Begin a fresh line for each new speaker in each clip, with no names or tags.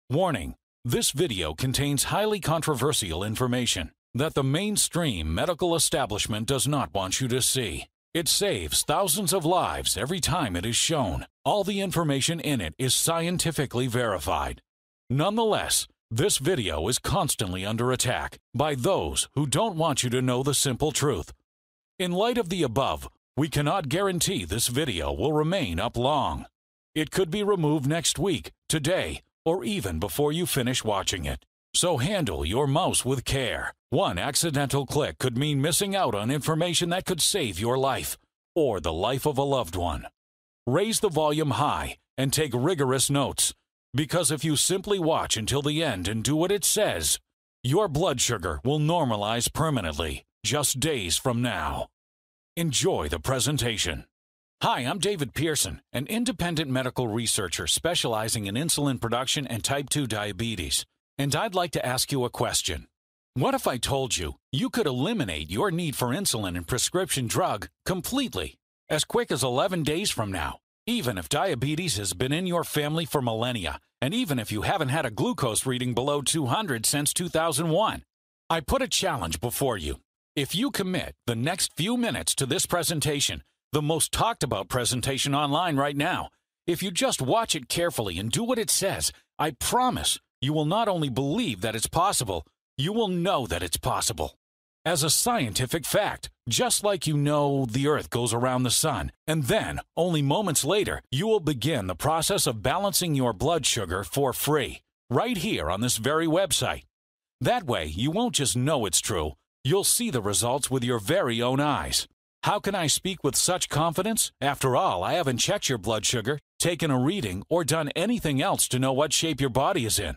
Warning: this video contains highly controversial information that the mainstream medical establishment does not want you to see. It saves thousands of lives every time it is shown. All the information in it is scientifically verified. Nonetheless, this video is constantly under attack by those who don't want you to know the simple truth. In light of the above, we cannot guarantee this video will remain up long. It could be removed next week, today, or even before you finish watching it. So handle your mouse with care. One accidental click could mean missing out on information that could save your life, or the life of a loved one. Raise the volume high and take rigorous notes, because if you simply watch until the end and do what it says, your blood sugar will normalize permanently, just days from now. Enjoy the presentation. Hi, I'm David Pearson, an independent medical researcher specializing in insulin production and type 2 diabetes. And I'd like to ask you a question. What if I told you you could eliminate your need for insulin and prescription drug completely, as quick as 11 days from now, even if diabetes has been in your family for millennia, and even if you haven't had a glucose reading below 200 since 2001? I put a challenge before you. If you commit the next few minutes to this presentation, the most talked about presentation online right now, if you just watch it carefully and do what it says, I promise you will not only believe that it's possible, you will know that it's possible. As a scientific fact, just like you know the Earth goes around the sun, and then, only moments later, you will begin the process of balancing your blood sugar for free, right here on this very website. That way, you won't just know it's true, you'll see the results with your very own eyes. How can I speak with such confidence? After all, I haven't checked your blood sugar, taken a reading, or done anything else to know what shape your body is in.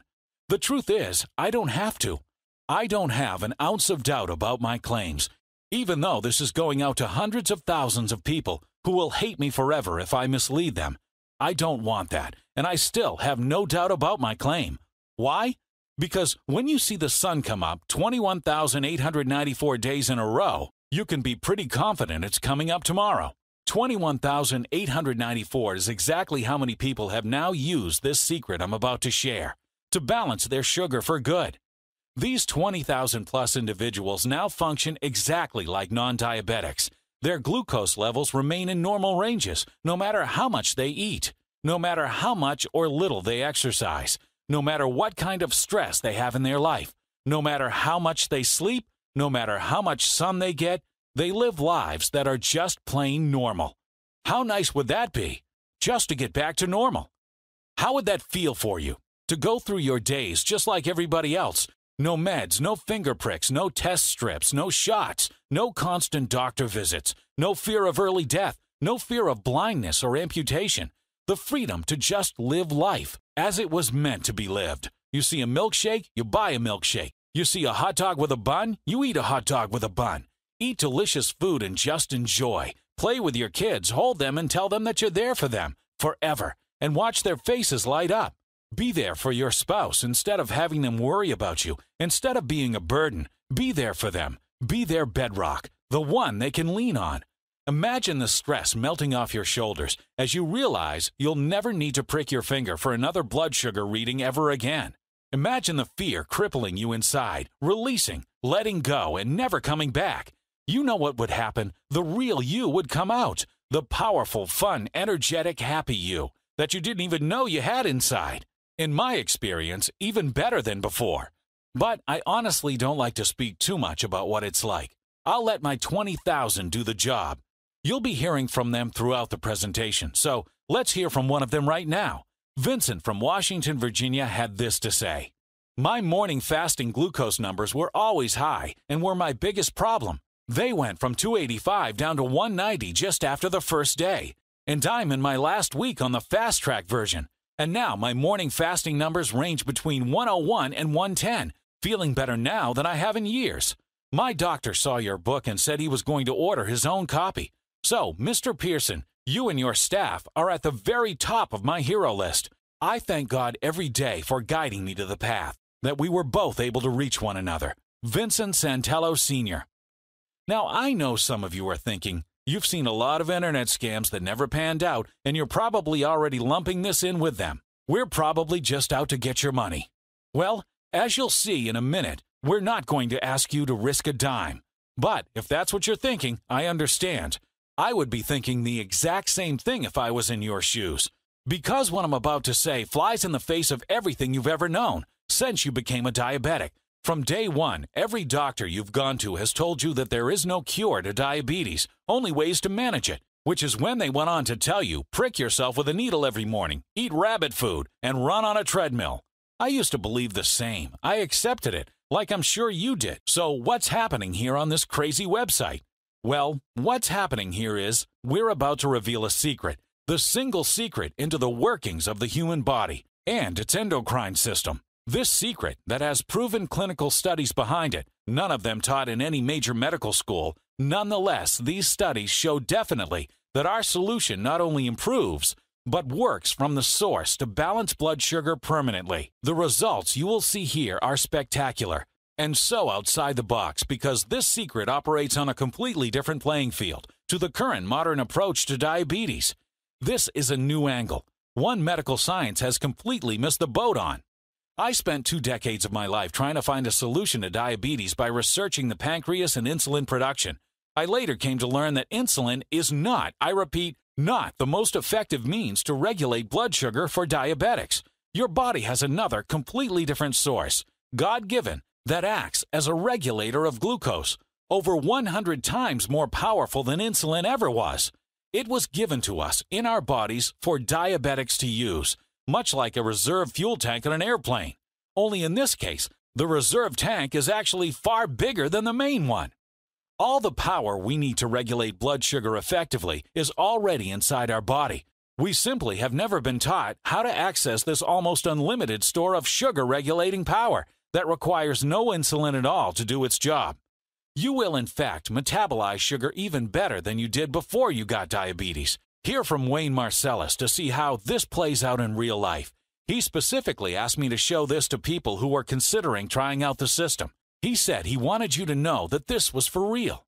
The truth is, I don't have to. I don't have an ounce of doubt about my claims, even though this is going out to hundreds of thousands of people who will hate me forever if I mislead them. I don't want that, and I still have no doubt about my claim. Why? Because when you see the sun come up 21,894 days in a row, you can be pretty confident it's coming up tomorrow. 21,894 is exactly how many people have now used this secret I'm about to share to balance their sugar for good. These 20,000 plus individuals now function exactly like non-diabetics. Their glucose levels remain in normal ranges no matter how much they eat, no matter how much or little they exercise, no matter what kind of stress they have in their life, no matter how much they sleep, no matter how much sun they get, they live lives that are just plain normal. How nice would that be? Just to get back to normal. How would that feel for you? To go through your days just like everybody else. No meds, no finger pricks, no test strips, no shots, no constant doctor visits, no fear of early death, no fear of blindness or amputation. The freedom to just live life as it was meant to be lived. You see a milkshake, you buy a milkshake. You see a hot dog with a bun, you eat a hot dog with a bun. Eat delicious food and just enjoy. Play with your kids, hold them and tell them that you're there for them forever, and watch their faces light up. Be there for your spouse instead of having them worry about you. Instead of being a burden, be there for them. Be their bedrock, the one they can lean on. Imagine the stress melting off your shoulders as you realize you'll never need to prick your finger for another blood sugar reading ever again. Imagine the fear crippling you inside, releasing, letting go, and never coming back. You know what would happen. The real you would come out. The powerful, fun, energetic, happy you that you didn't even know you had inside. In my experience, even better than before. But I honestly don't like to speak too much about what it's like. I'll let my 20,000 do the job. You'll be hearing from them throughout the presentation, so let's hear from one of them right now. Vincent from Washington, Virginia had this to say. My morning fasting glucose numbers were always high and were my biggest problem. They went from 285 down to 190 just after the first day. And I'm in my last week on the fast track version. And now my morning fasting numbers range between 101 and 110, feeling better now than I have in years. My doctor saw your book and said he was going to order his own copy. So, Mr. Pearson, you and your staff are at the very top of my hero list. I thank God every day for guiding me to the path, that we were both able to reach one another. Vincent Santello, Sr. Now, I know some of you are thinking, you've seen a lot of internet scams that never panned out, and you're probably already lumping this in with them. We're probably just out to get your money. Well, as you'll see in a minute, we're not going to ask you to risk a dime. But if that's what you're thinking, I understand. I would be thinking the exact same thing if I was in your shoes. Because what I'm about to say flies in the face of everything you've ever known since you became a diabetic. From day one, every doctor you've gone to has told you that there is no cure to diabetes, only ways to manage it, which is when they went on to tell you, prick yourself with a needle every morning, eat rabbit food, and run on a treadmill. I used to believe the same. I accepted it, like I'm sure you did. So what's happening here on this crazy website? Well, what's happening here is we're about to reveal a secret, the single secret into the workings of the human body and its endocrine system. This secret that has proven clinical studies behind it, none of them taught in any major medical school. Nonetheless, these studies show definitely that our solution not only improves, but works from the source to balance blood sugar permanently. The results you will see here are spectacular and so outside the box because this secret operates on a completely different playing field to the current modern approach to diabetes. This is a new angle, one medical science has completely missed the boat on. I spent 2 decades of my life trying to find a solution to diabetes by researching the pancreas and insulin production. I later came to learn that insulin is not, I repeat, not the most effective means to regulate blood sugar for diabetics. Your body has another completely different source, God-given, that acts as a regulator of glucose, over 100 times more powerful than insulin ever was. It was given to us in our bodies for diabetics to use, much like a reserve fuel tank on an airplane. Only in this case, the reserve tank is actually far bigger than the main one. All the power we need to regulate blood sugar effectively is already inside our body. We simply have never been taught how to access this almost unlimited store of sugar-regulating power that requires no insulin at all to do its job. You will, in fact, metabolize sugar even better than you did before you got diabetes. Hear from Wayne Marcellus to see how this plays out in real life. He specifically asked me to show this to people who were considering trying out the system. He said he wanted you to know that this was for real.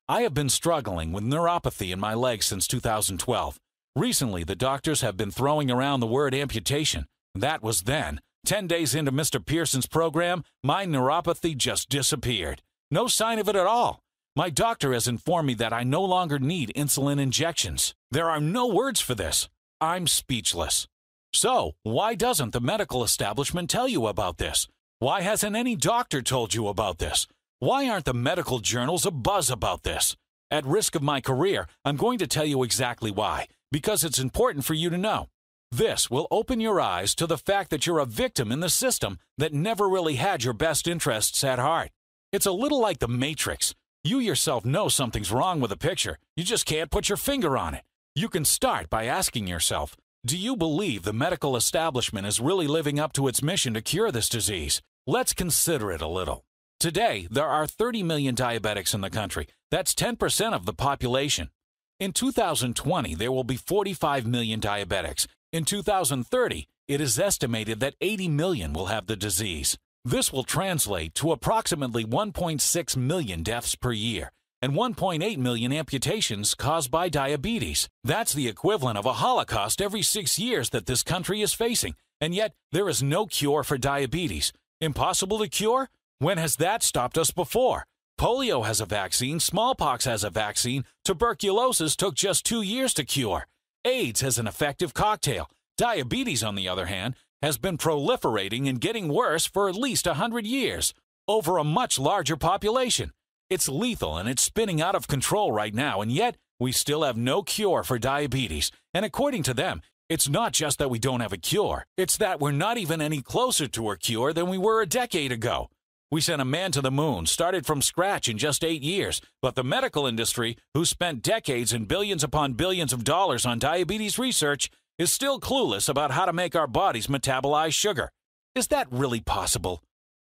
I have been struggling with neuropathy in my legs since 2012. Recently, the doctors have been throwing around the word amputation. That was then. 10 days into Mr. Pearson's program, my neuropathy just disappeared. No sign of it at all. My doctor has informed me that I no longer need insulin injections. There are no words for this. I'm speechless. So, why doesn't the medical establishment tell you about this? Why hasn't any doctor told you about this? Why aren't the medical journals abuzz about this? At risk of my career, I'm going to tell you exactly why, because it's important for you to know. This will open your eyes to the fact that you're a victim in the system that never really had your best interests at heart. It's a little like the Matrix. You yourself know something's wrong with a picture. You just can't put your finger on it. You can start by asking yourself, do you believe the medical establishment is really living up to its mission to cure this disease? Let's consider it a little. Today, there are 30 million diabetics in the country. That's 10% of the population. In 2020, there will be 45 million diabetics. In 2030, it is estimated that 80 million will have the disease. This will translate to approximately 1.6 million deaths per year and 1.8 million amputations caused by diabetes. That's the equivalent of a Holocaust every 6 years that this country is facing, and yet there is no cure for diabetes. Impossible to cure? When has that stopped us before? Polio has a vaccine, smallpox has a vaccine, tuberculosis took just 2 years to cure. AIDS has an effective cocktail. Diabetes, on the other hand, has been proliferating and getting worse for at least 100 years, over a much larger population. It's lethal and it's spinning out of control right now, and yet we still have no cure for diabetes. And according to them, it's not just that we don't have a cure, it's that we're not even any closer to a cure than we were a decade ago. We sent a man to the moon, started from scratch in just 8 years, but the medical industry, who spent decades and billions upon billions of dollars on diabetes research, is still clueless about how to make our bodies metabolize sugar. Is that really possible?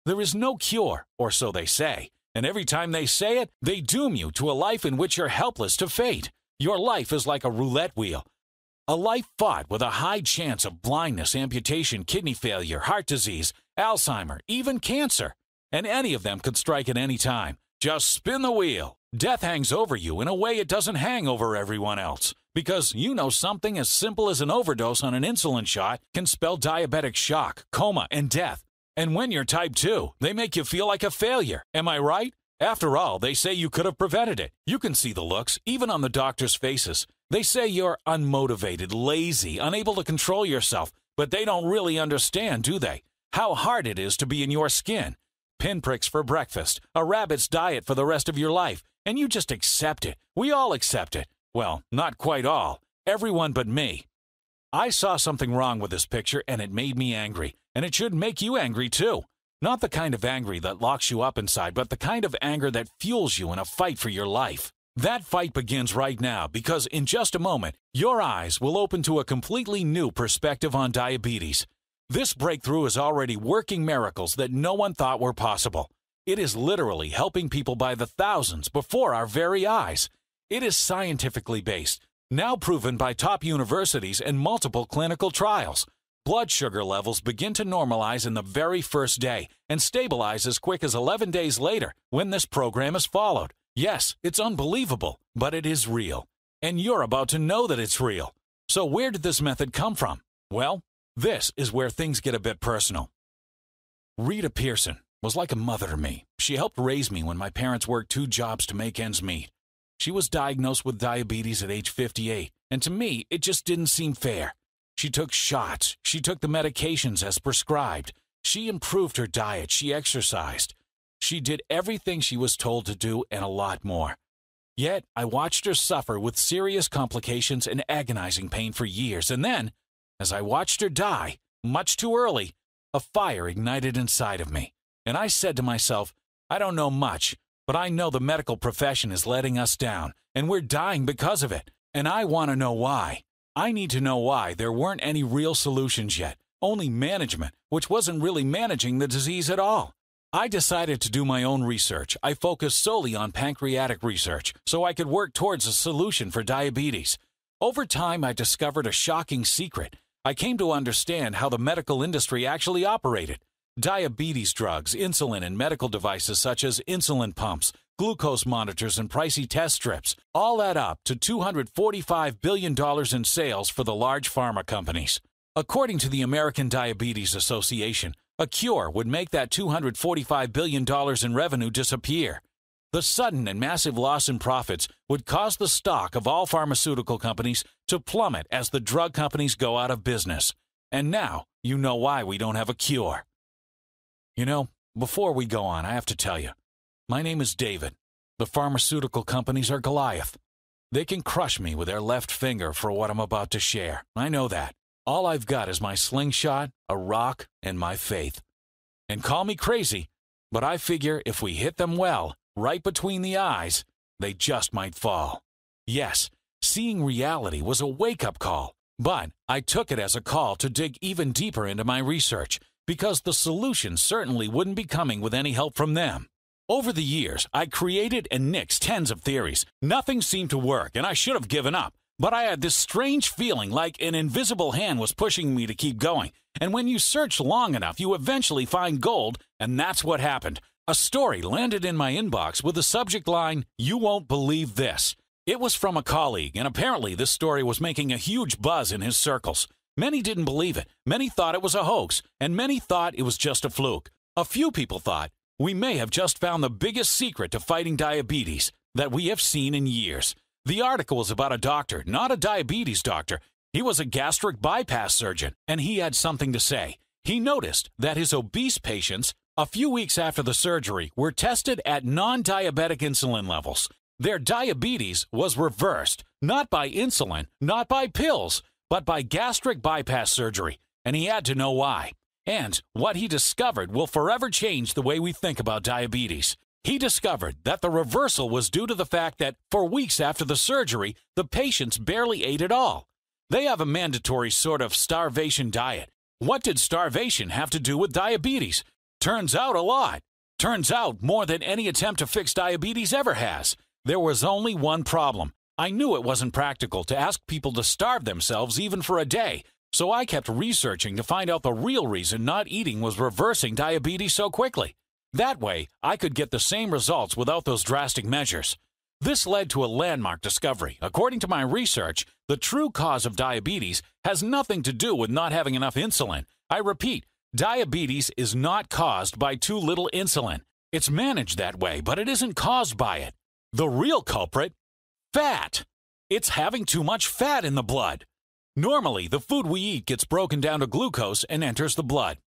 There is no cure, or so they say, and every time they say it, they doom you to a life in which you're helpless to fate. Your life is like a roulette wheel. A life fought with a high chance of blindness, amputation, kidney failure, heart disease, Alzheimer, even cancer. And any of them could strike at any time. Just spin the wheel. Death hangs over you in a way it doesn't hang over everyone else, Because you know something as simple as an overdose on an insulin shot can spell diabetic shock, coma, and death. And when you're type 2, they make you feel like a failure. Am I right? After all, they say you could have prevented it. You can see the looks, even on the doctors' faces. They say you're unmotivated, lazy, unable to control yourself, but they don't really understand, do they? How hard it is to be in your skin. Pinpricks for breakfast, a rabbit's diet for the rest of your life, and you just accept it. We all accept it. Well, not quite all. Everyone but me. I saw something wrong with this picture, and it made me angry. And it should make you angry, too. Not the kind of angry that locks you up inside, but the kind of anger that fuels you in a fight for your life. That fight begins right now, because in just a moment, your eyes will open to a completely new perspective on diabetes. This breakthrough is already working miracles that no one thought were possible. It is literally helping people by the thousands before our very eyes. It is scientifically based, now proven by top universities and multiple clinical trials. Blood sugar levels begin to normalize in the very first day and stabilize as quick as 11 days later when this program is followed. Yes, it's unbelievable, but it is real. And you're about to know that it's real. So where did this method come from? Well, this is where things get a bit personal. Rita Pearson was like a mother to me. She helped raise me when my parents worked 2 jobs to make ends meet. She was diagnosed with diabetes at age 58, and to me, it just didn't seem fair. She took shots. She took the medications as prescribed. She improved her diet. She exercised. She did everything she was told to do and a lot more. Yet, I watched her suffer with serious complications and agonizing pain for years, and then, as I watched her die, much too early, a fire ignited inside of me. And I said to myself, I don't know much, but I know the medical profession is letting us down, and we're dying because of it. And I want to know why. I need to know why there weren't any real solutions yet, only management, which wasn't really managing the disease at all. I decided to do my own research. I focused solely on pancreatic research so I could work towards a solution for diabetes. Over time, I discovered a shocking secret. I came to understand how the medical industry actually operated. Diabetes drugs, insulin, and medical devices such as insulin pumps, glucose monitors, and pricey test strips all add up to $245 billion in sales for the large pharma companies. According to the American Diabetes Association, a cure would make that $245 billion in revenue disappear. The sudden and massive loss in profits would cause the stock of all pharmaceutical companies to plummet as the drug companies go out of business. And now you know why we don't have a cure. You know, before we go on, I have to tell you, my name is David. The pharmaceutical companies are Goliath. They can crush me with their left finger for what I'm about to share. I know that. All I've got is my slingshot, a rock, and my faith. And call me crazy, but I figure if we hit them well, right between the eyes, they just might fall. Yes, seeing reality was a wake-up call, but I took it as a call to dig even deeper into my research, because the solution certainly wouldn't be coming with any help from them. Over the years, I created and nixed tens of theories. Nothing seemed to work, and I should have given up. But I had this strange feeling like an invisible hand was pushing me to keep going. And when you search long enough, you eventually find gold, and that's what happened. A story landed in my inbox with the subject line, "You won't believe this." It was from a colleague, and apparently this story was making a huge buzz in his circles. Many didn't believe it, many thought it was a hoax, and many thought it was just a fluke. A few people thought, we may have just found the biggest secret to fighting diabetes that we have seen in years. The article was about a doctor, not a diabetes doctor. He was a gastric bypass surgeon, and he had something to say. He noticed that his obese patients, a few weeks after the surgery, were tested at non-diabetic insulin levels. Their diabetes was reversed, not by insulin, not by pills, but by gastric bypass surgery, and he had to know why. And what he discovered will forever change the way we think about diabetes. He discovered that the reversal was due to the fact that for weeks after the surgery, the patients barely ate at all. They have a mandatory sort of starvation diet. What did starvation have to do with diabetes? Turns out a lot. Turns out more than any attempt to fix diabetes ever has. There was only one problem. I knew it wasn't practical to ask people to starve themselves even for a day, so I kept researching to find out the real reason not eating was reversing diabetes so quickly. That way, I could get the same results without those drastic measures. This led to a landmark discovery. According to my research, the true cause of diabetes has nothing to do with not having enough insulin. I repeat, diabetes is not caused by too little insulin. It's managed that way, but it isn't caused by it. The real culprit? Fat. It's having too much fat in the blood. Normally, the food we eat gets broken down to glucose and enters the blood.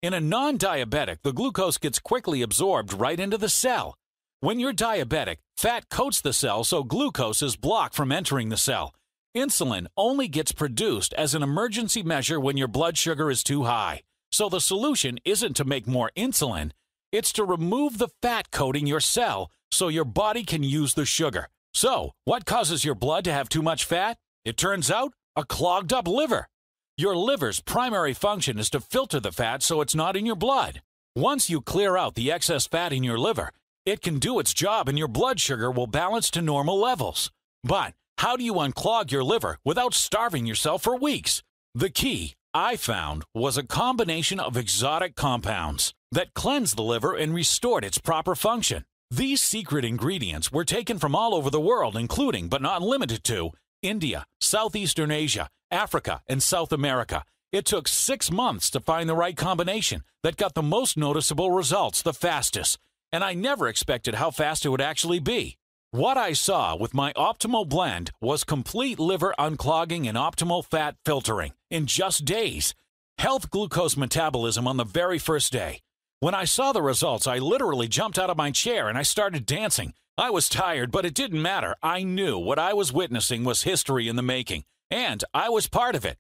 In a non-diabetic, the glucose gets quickly absorbed right into the cell. When you're diabetic, fat coats the cell so glucose is blocked from entering the cell. Insulin only gets produced as an emergency measure when your blood sugar is too high. So the solution isn't to make more insulin, it's to remove the fat coating your cell so your body can use the sugar. So, what causes your blood to have too much fat? It turns out, a clogged up liver. Your liver's primary function is to filter the fat so it's not in your blood. Once you clear out the excess fat in your liver, it can do its job and your blood sugar will balance to normal levels. But how do you unclog your liver without starving yourself for weeks? The key, I found, was a combination of exotic compounds that cleansed the liver and restored its proper function. These secret ingredients were taken from all over the world, including, but not limited to, India, Southeastern Asia, Africa, and South America. It took 6 months to find the right combination that got the most noticeable results the fastest, and I never expected how fast it would actually be. What I saw with my optimal blend was complete liver unclogging and optimal fat filtering in just days. Health glucose metabolism on the very first day. When I saw the results, I literally jumped out of my chair and I started dancing. I was tired, but it didn't matter. I knew what I was witnessing was history in the making, and I was part of it.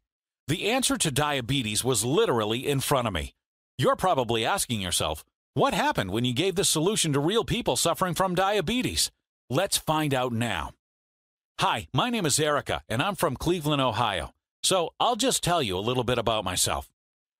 The answer to diabetes was literally in front of me. You're probably asking yourself, what happened when you gave this solution to real people suffering from diabetes? Let's find out now. Hi, my name is Erica, and I'm from Cleveland, Ohio. So I'll just tell you a little bit about myself.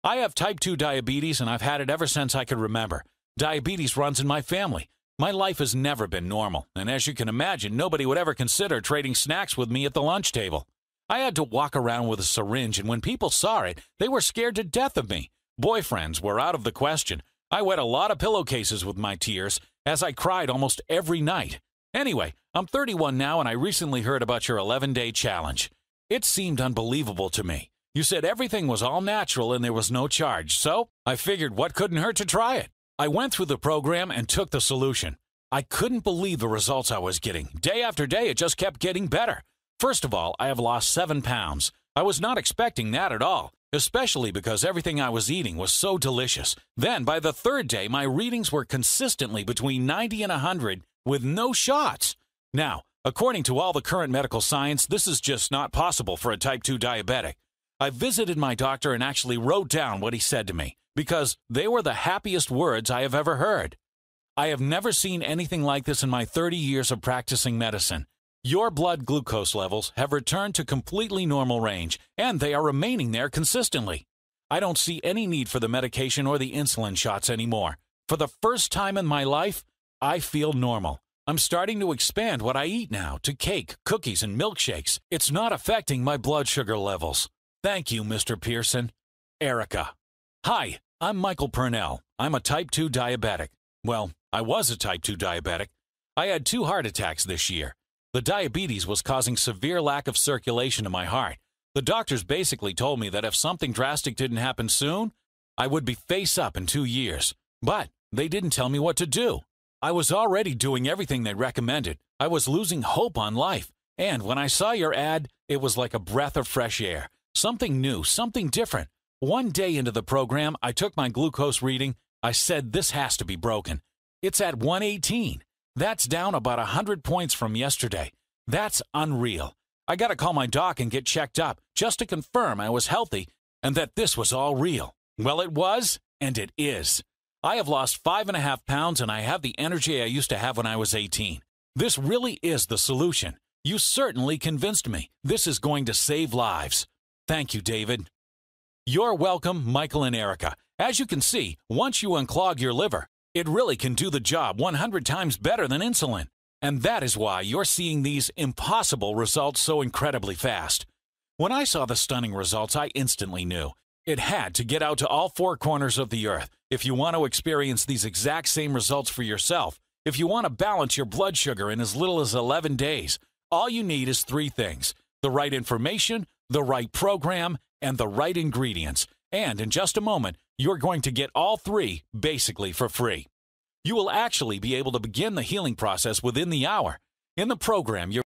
I have type 2 diabetes, and I've had it ever since I could remember. Diabetes runs in my family. My life has never been normal, and as you can imagine, nobody would ever consider trading snacks with me at the lunch table. I had to walk around with a syringe, and when people saw it, they were scared to death of me. Boyfriends were out of the question. I wet a lot of pillowcases with my tears, as I cried almost every night. Anyway, I'm 31 now, and I recently heard about your 11-day challenge. It seemed unbelievable to me. You said everything was all natural and there was no charge, so I figured what couldn't hurt to try it. I went through the program and took the solution. I couldn't believe the results I was getting. Day after day, it just kept getting better. First of all, I have lost 7 pounds. I was not expecting that at all, especially because everything I was eating was so delicious. Then, by the 3rd day, my readings were consistently between 90 and 100 with no shots. Now, according to all the current medical science, this is just not possible for a type 2 diabetic. I visited my doctor and actually wrote down what he said to me, because they were the happiest words I have ever heard. I have never seen anything like this in my 30 years of practicing medicine. Your blood glucose levels have returned to completely normal range, and they are remaining there consistently. I don't see any need for the medication or the insulin shots anymore. For the first time in my life, I feel normal. I'm starting to expand what I eat now to cake, cookies, and milkshakes. It's not affecting my blood sugar levels. Thank you, Mr. Pearson. Erica. Hi, I'm Michael Purnell. I'm a type 2 diabetic. Well, I was a type 2 diabetic. I had 2 heart attacks this year. The diabetes was causing severe lack of circulation to my heart. The doctors basically told me that if something drastic didn't happen soon, I would be face up in 2 years. But they didn't tell me what to do. I was already doing everything they recommended. I was losing hope on life. And when I saw your ad, it was like a breath of fresh air. Something new, something different. One day into the program, I took my glucose reading. I said, this has to be broken. It's at 118. That's down about 100 points from yesterday. That's unreal. I got to call my doc and get checked up just to confirm I was healthy and that this was all real. Well, it was, and it is. I have lost 5.5 pounds, and I have the energy I used to have when I was 18. This really is the solution. You certainly convinced me. This is going to save lives. Thank you, David. You're welcome, Michael and Erica. As you can see, once you unclog your liver, it really can do the job 100 times better than insulin. And that is why you're seeing these impossible results so incredibly fast. When I saw the stunning results, I instantly knew it had to get out to all 4 corners of the earth. If you want to experience these exact same results for yourself, If you want to balance your blood sugar in as little as 11 days, all you need is 3 things: the right information, the right program, and the right ingredients. And in just a moment, you're going to get all 3 basically for free. You will actually be able to begin the healing process within the hour. In the program, you're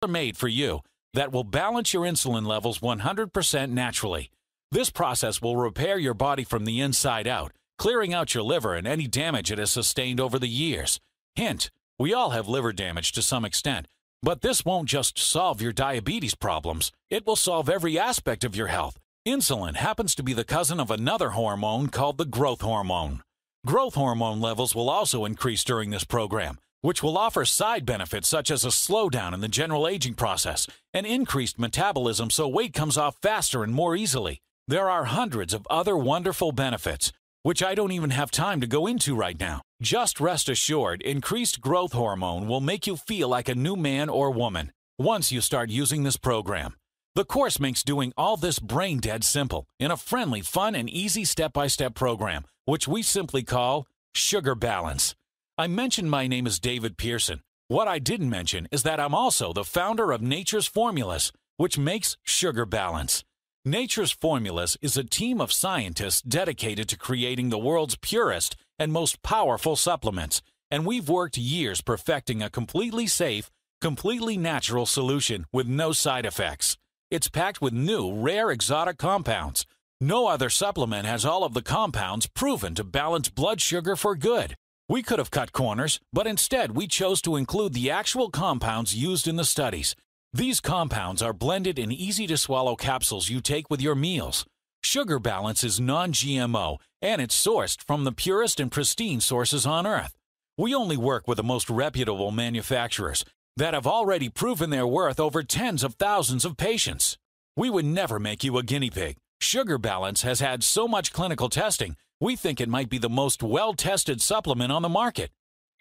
made for you that will balance your insulin levels 100% naturally. This process will repair your body from the inside out, clearing out your liver and any damage it has sustained over the years. Hint, we all have liver damage to some extent, but this won't just solve your diabetes problems. It will solve every aspect of your health. Insulin happens to be the cousin of another hormone called the growth hormone. Growth hormone levels will also increase during this program, which will offer side benefits such as a slowdown in the general aging process and increased metabolism so weight comes off faster and more easily. There are hundreds of other wonderful benefits, which I don't even have time to go into right now. Just rest assured, increased growth hormone will make you feel like a new man or woman once you start using this program. The course makes doing all this brain dead simple in a friendly, fun, and easy step-by-step program, which we simply call Sugar Balance. I mentioned my name is David Pearson. What I didn't mention is that I'm also the founder of Nature's Formulas, which makes Sugar Balance. Nature's Formulas is a team of scientists dedicated to creating the world's purest and most powerful supplements, and we've worked years perfecting a completely safe, completely natural solution with no side effects. It's packed with new, rare, exotic compounds. No other supplement has all of the compounds proven to balance blood sugar for good. We could have cut corners, but instead we chose to include the actual compounds used in the studies. These compounds are blended in easy-to-swallow capsules you take with your meals. Sugar Balance is non-GMO, and it's sourced from the purest and pristine sources on Earth. We only work with the most reputable manufacturers that have already proven their worth over tens of thousands of patients. We would never make you a guinea pig. Sugar Balance has had so much clinical testing, we think it might be the most well-tested supplement on the market.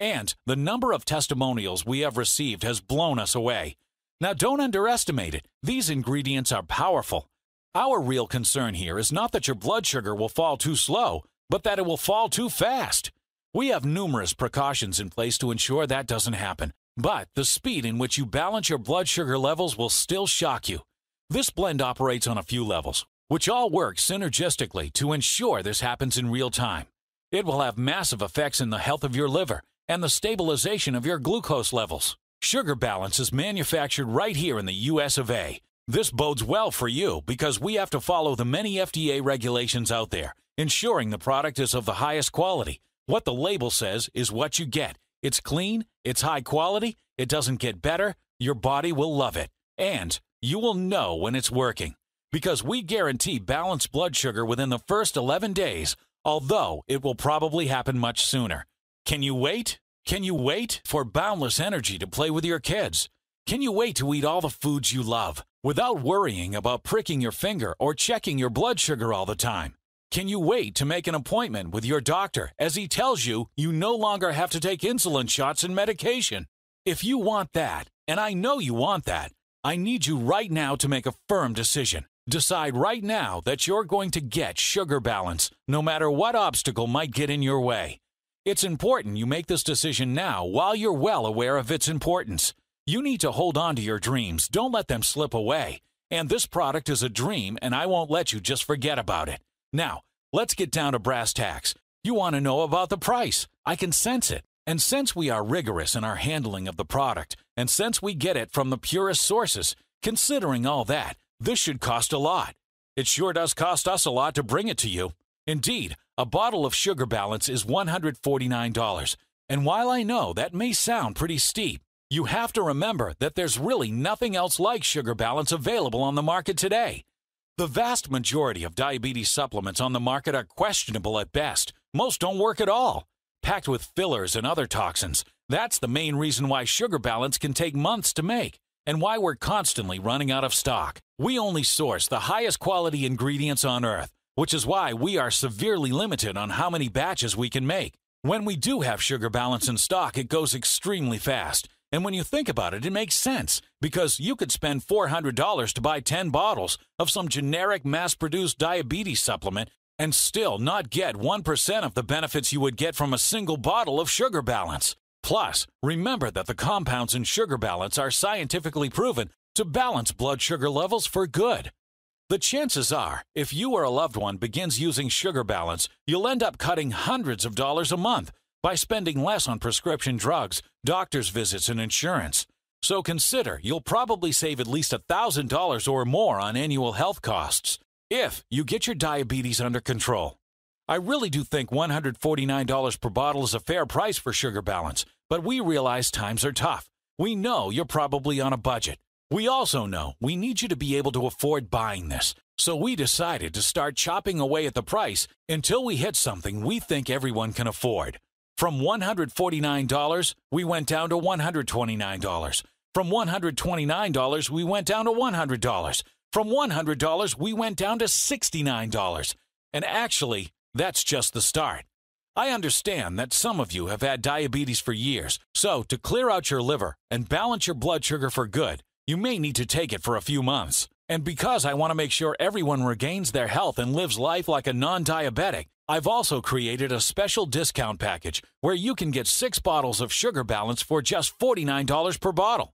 And the number of testimonials we have received has blown us away. Now, don't underestimate it. These ingredients are powerful. Our real concern here is not that your blood sugar will fall too slow, but that it will fall too fast. We have numerous precautions in place to ensure that doesn't happen, but the speed in which you balance your blood sugar levels will still shock you. This blend operates on a few levels, which all work synergistically to ensure this happens in real time. It will have massive effects in the health of your liver and the stabilization of your glucose levels. Sugar Balance is manufactured right here in the US of A. This bodes well for you because we have to follow the many FDA regulations out there, ensuring the product is of the highest quality. What the label says is what you get. It's clean, it's high quality, it doesn't get better, your body will love it. And you will know when it's working, because we guarantee balanced blood sugar within the first 11 days, although it will probably happen much sooner. Can you wait? Can you wait for boundless energy to play with your kids? Can you wait to eat all the foods you love without worrying about pricking your finger or checking your blood sugar all the time? Can you wait to make an appointment with your doctor as he tells you you no longer have to take insulin shots and medication? If you want that, and I know you want that, I need you right now to make a firm decision. Decide right now that you're going to get Sugar Balance, no matter what obstacle might get in your way. It's important you make this decision now while you're well aware of its importance. You need to hold on to your dreams. Don't let them slip away. And this product is a dream, and I won't let you just forget about it. Now, let's get down to brass tacks. You want to know about the price. I can sense it. And since we are rigorous in our handling of the product, and since we get it from the purest sources, considering all that, this should cost a lot. It sure does cost us a lot to bring it to you. Indeed, a bottle of Sugar Balance is $149. And while I know that may sound pretty steep, you have to remember that there's really nothing else like Sugar Balance available on the market today. The vast majority of diabetes supplements on the market are questionable at best. Most don't work at all. Packed with fillers and other toxins. That's the main reason why Sugar Balance can take months to make, and why we're constantly running out of stock. We only source the highest quality ingredients on Earth, which is why we are severely limited on how many batches we can make. When we do have Sugar Balance in stock, it goes extremely fast. And when you think about it, it makes sense, because you could spend $400 to buy 10 bottles of some generic mass-produced diabetes supplement and still not get 1% of the benefits you would get from a single bottle of Sugar Balance. Plus, remember that the compounds in Sugar Balance are scientifically proven to balance blood sugar levels for good. The chances are, if you or a loved one begins using Sugar Balance, you'll end up cutting hundreds of dollars a month by spending less on prescription drugs, doctor's visits, and insurance. So consider you'll probably save at least $1,000 or more on annual health costs if you get your diabetes under control. I really do think $149 per bottle is a fair price for Sugar Balance, but we realize times are tough. We know you're probably on a budget. We also know we need you to be able to afford buying this, so we decided to start chopping away at the price until we hit something we think everyone can afford. From $149, we went down to $129. From $129, we went down to $100. From $100, we went down to $69. And actually, that's just the start. I understand that some of you have had diabetes for years, so to clear out your liver and balance your blood sugar for good, you may need to take it for a few months. And because I want to make sure everyone regains their health and lives life like a non-diabetic, I've also created a special discount package where you can get 6 bottles of Sugar Balance for just $49 per bottle.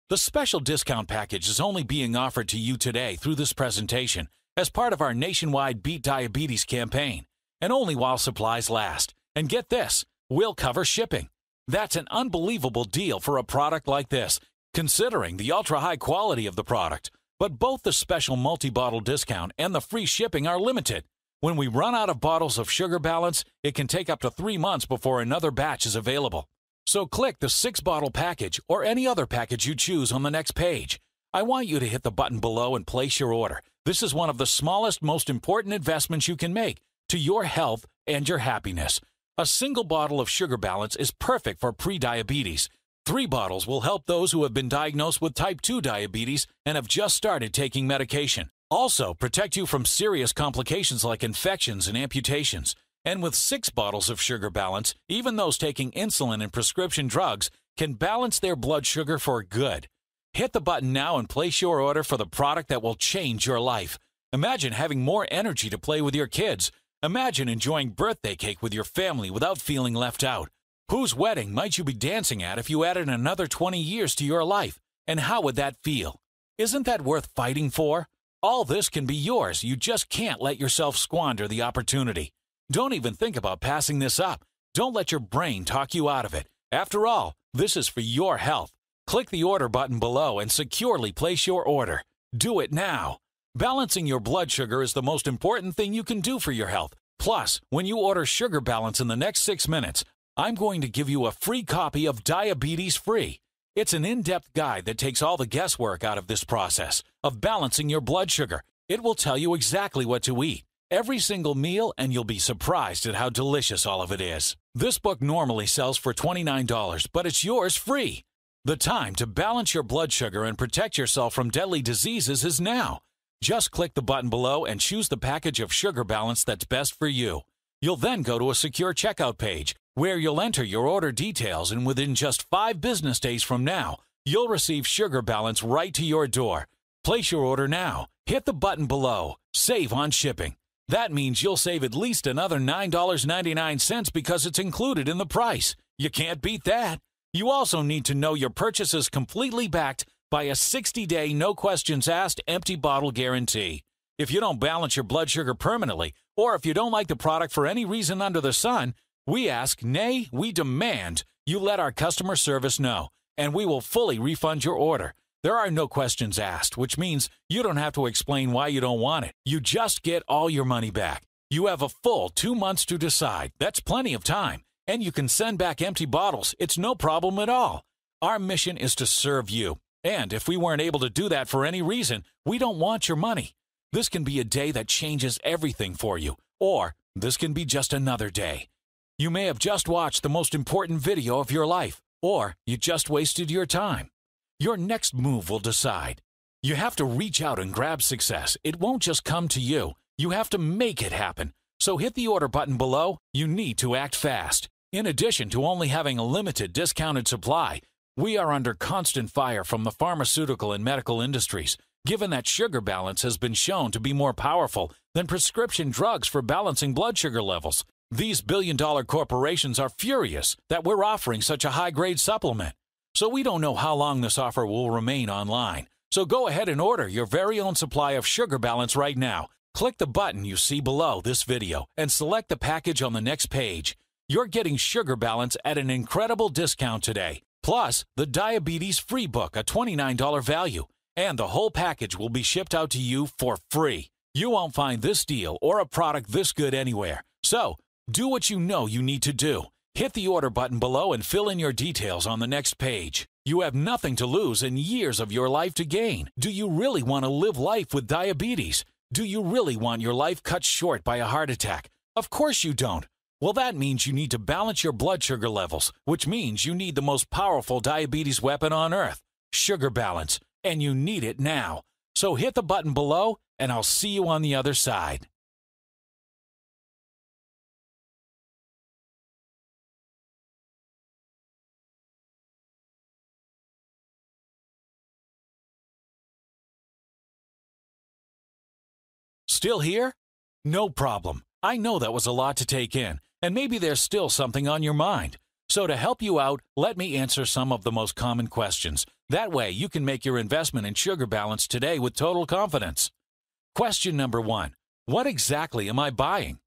The special discount package is only being offered to you today through this presentation as part of our nationwide Beat Diabetes campaign, and only while supplies last. And get this, we'll cover shipping. That's an unbelievable deal for a product like this, considering the ultra-high quality of the product. But both the special multi-bottle discount and the free shipping are limited. When we run out of bottles of Sugar Balance, it can take up to 3 months before another batch is available. So click the 6-bottle package or any other package you choose on the next page. I want you to hit the button below and place your order. This is one of the smallest, most important investments you can make to your health and your happiness. A single bottle of Sugar Balance is perfect for pre-diabetes. 3 bottles will help those who have been diagnosed with type 2 diabetes and have just started taking medication. Also, protect you from serious complications like infections and amputations. And with 6 bottles of Sugar Balance, even those taking insulin and prescription drugs can balance their blood sugar for good. Hit the button now and place your order for the product that will change your life. Imagine having more energy to play with your kids. Imagine enjoying birthday cake with your family without feeling left out. Whose wedding might you be dancing at if you added another 20 years to your life? And how would that feel? Isn't that worth fighting for? All this can be yours. You just can't let yourself squander the opportunity. Don't even think about passing this up. Don't let your brain talk you out of it. After all, this is for your health. Click the order button below and securely place your order. Do it now. Balancing your blood sugar is the most important thing you can do for your health. Plus, when you order Sugar Balance in the next 6 minutes, I'm going to give you a free copy of Diabetes Free. It's an in-depth guide that takes all the guesswork out of this process of balancing your blood sugar. It will tell you exactly what to eat every single meal, and you'll be surprised at how delicious all of it is. This book normally sells for $29, but it's yours free. The time to balance your blood sugar and protect yourself from deadly diseases is now. Just click the button below and choose the package of Sugar Balance that's best for you. You'll then go to a secure checkout page where you'll enter your order details, and within just 5 business days from now, you'll receive Sugar Balance right to your door. Place your order now. Hit the button below. Save on shipping. That means you'll save at least another $9.99 because it's included in the price. You can't beat that. You also need to know your purchase is completely backed by a 60-day, no-questions-asked, empty bottle guarantee. If you don't balance your blood sugar permanently, or if you don't like the product for any reason under the sun, we ask, nay, we demand, you let our customer service know, and we will fully refund your order. There are no questions asked, which means you don't have to explain why you don't want it. You just get all your money back. You have a full 2 months to decide. That's plenty of time. And you can send back empty bottles. It's no problem at all. Our mission is to serve you. And if we weren't able to do that for any reason, we don't want your money. This can be a day that changes everything for you, or this can be just another day. You may have just watched the most important video of your life, or you just wasted your time. Your next move will decide. You have to reach out and grab success. It won't just come to you. You have to make it happen. So hit the order button below. You need to act fast. In addition to only having a limited discounted supply, we are under constant fire from the pharmaceutical and medical industries. given that sugar balance has been shown to be more powerful than prescription drugs for balancing blood sugar levels. These billion-dollar corporations are furious that we're offering such a high-grade supplement. So we don't know how long this offer will remain online. So go ahead and order your very own supply of Sugar Balance right now. Click the button you see below this video and select the package on the next page. You're getting Sugar Balance at an incredible discount today. Plus, the Diabetes Free Book, a $29 value. And the whole package will be shipped out to you for free. You won't find this deal or a product this good anywhere. So, do what you know you need to do. Hit the order button below and fill in your details on the next page. You have nothing to lose and years of your life to gain. Do you really want to live life with diabetes? Do you really want your life cut short by a heart attack? Of course you don't. Well, that means you need to balance your blood sugar levels, which means you need the most powerful diabetes weapon on earth, Sugar Balance, and you need it now. So hit the button below, and I'll see you on the other side. Still here? No problem. I know that was a lot to take in, and maybe there's still something on your mind. So to help you out, let me answer some of the most common questions. That way, you can make your investment in Sugar Balance today with total confidence. Question number 1. What exactly am I buying?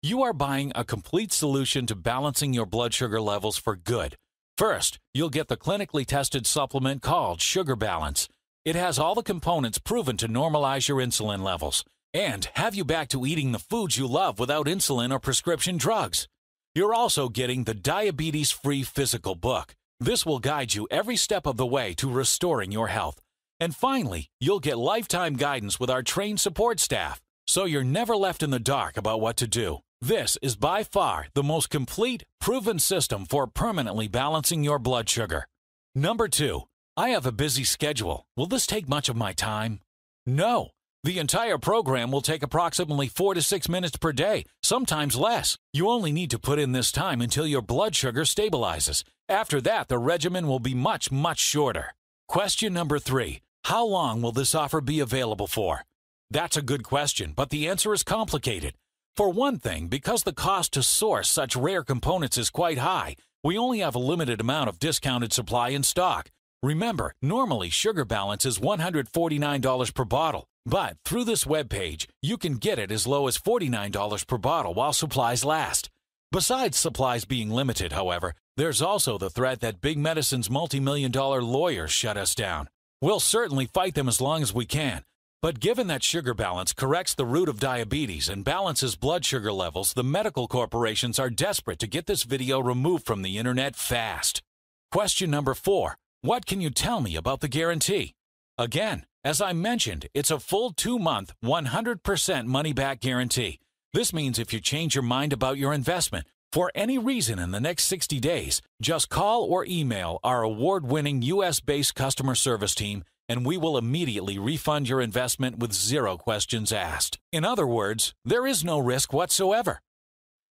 You are buying a complete solution to balancing your blood sugar levels for good. First, you'll get the clinically tested supplement called Sugar Balance. It has all the components proven to normalize your insulin levels and have you back to eating the foods you love without insulin or prescription drugs. You're also getting the Diabetes-Free Physical Book. This will guide you every step of the way to restoring your health. And finally, you'll get lifetime guidance with our trained support staff, so you're never left in the dark about what to do. This is by far the most complete, proven system for permanently balancing your blood sugar. Number 2, I have a busy schedule. Will this take much of my time? No. The entire program will take approximately 4 to 6 minutes per day, sometimes less. You only need to put in this time until your blood sugar stabilizes. After that, the regimen will be much, much shorter. Question number 3. How long will this offer be available for? That's a good question, but the answer is complicated. For one thing, because the cost to source such rare components is quite high, we only have a limited amount of discounted supply in stock. Remember, normally Sugar Balance is $149 per bottle. But through this webpage, you can get it as low as $49 per bottle while supplies last. Besides supplies being limited, however, there's also the threat that Big Medicine's multi-million-dollar lawyers shut us down. We'll certainly fight them as long as we can. But given that Sugar Balance corrects the root of diabetes and balances blood sugar levels, the medical corporations are desperate to get this video removed from the internet fast. Question number 4. What can you tell me about the guarantee? Again, as I mentioned, it's a full 2-month, 100% money-back guarantee. This means if you change your mind about your investment for any reason in the next 60 days, just call or email our award-winning U.S.-based customer service team, and we will immediately refund your investment with 0 questions asked. In other words, there is no risk whatsoever.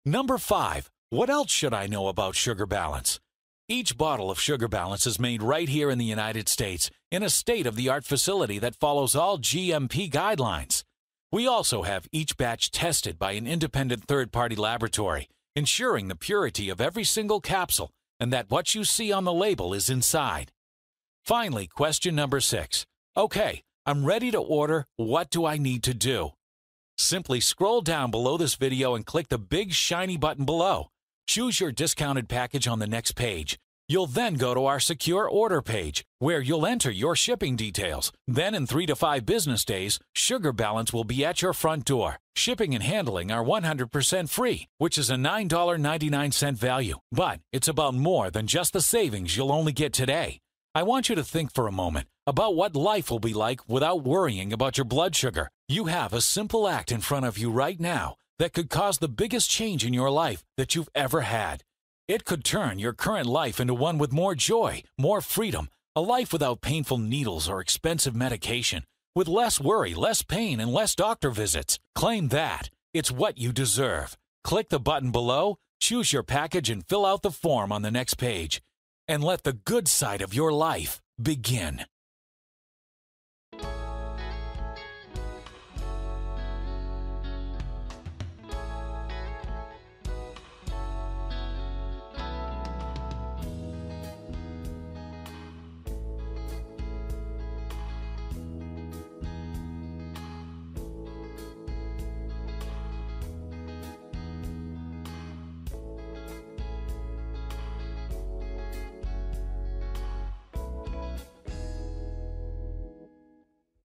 Number 5. What else should I know about Sugar Balance? Each bottle of Sugar Balance is made right here in the United States in a state-of-the-art facility that follows all GMP guidelines. We also have each batch tested by an independent third-party laboratory, ensuring the purity of every single capsule and that what you see on the label is inside. Finally, question number 6. Okay, I'm ready to order. What do I need to do? Simply scroll down below this video and click the big shiny button below. Choose your discounted package on the next page. You'll then go to our secure order page, where you'll enter your shipping details. Then in 3 to 5 business days, Sugar Balance will be at your front door. Shipping and handling are 100% free, which is a $9.99 value. But it's about more than just the savings you'll only get today. I want you to think for a moment about what life will be like without worrying about your blood sugar. You have a simple act in front of you right now that could cause the biggest change in your life that you've ever had. It could turn your current life into one with more joy, more freedom, a life without painful needles or expensive medication, with less worry, less pain, and less doctor visits. Claim that. It's what you deserve. Click the button below, choose your package, and fill out the form on the next page. And let the good side of your life begin.